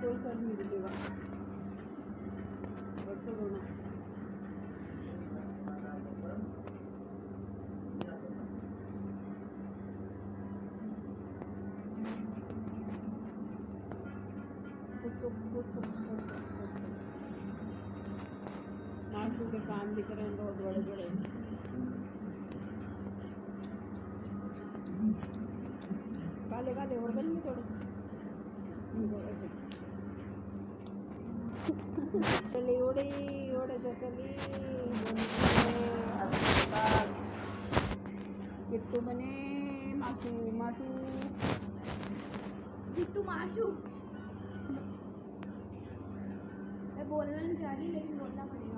कोई फल नहीं मिलेगा बच्चों दोनों माशू के कान दिख रहे हैं बहुत बड़े बड़े काले काले और बन गए थोड़े चली उड़ी उड़े जो चली किट्टू बने माशू माशू किट्टू माशू मैं बोलना नहीं चाह रही लेकिन बोलना पड़ेगा।